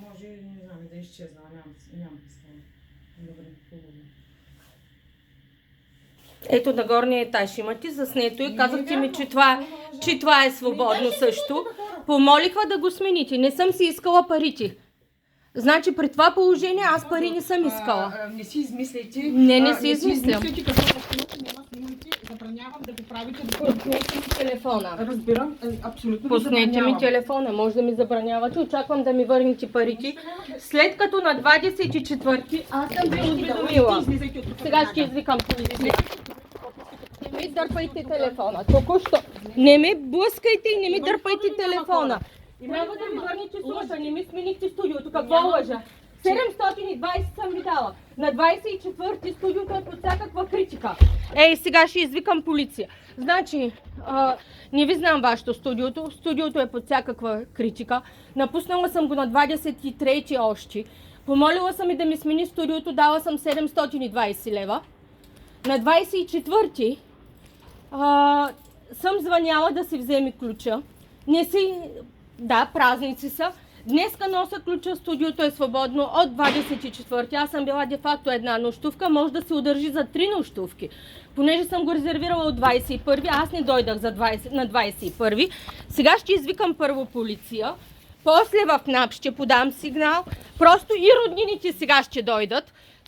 може, не знам, да изчезна, нямам представа. Добре, хубаво. Ето на горния етаж имате заснето и казахте ми, че това е свободно също. Помолиха да го смените. Не съм си искала парите. Значи при това положение аз пари не съм искала. Не си измисляйте. Не си измислям. Измисляйте, какво няма снимайте, забранявам да го правите. Пуснете ми телефона. Разбирам, абсолютно Пуснете ми телефона. Може да ми забранявате. Очаквам да ми върнете парите. След като на 24-ти аз съм ви уведомила. Сега ще извикам полиция. Не ми дърпайте телефона. Току-що. Не ме блъскайте и не ми дърпайте телефона. Трябва да ми върнете сумата. Не ми сменихте студиото. Какво лъжа? 720 съм ви дала. На 24-ти студиото е под всякаква критика. Ей, сега ще извикам полиция. Значи, не ви знам вашето студиото. Студиото е под всякаква критика. Напуснала съм го на 23-ти още. Помолила съм и да ми смени студиото. Дала съм 720 лева. На 24-ти съм звъняла да си вземе ключа. Да, празници са. Днеска нося ключа, студиото е свободно от 24-ти. Аз съм била де-факто една нощувка, може да се удържи за 3 нощувки. Понеже съм го резервирала от 21-ви, аз не дойдах на 21-ви. Сега ще извикам първо полиция, после в НАП ще подам сигнал. Просто и роднините сега ще дойдат.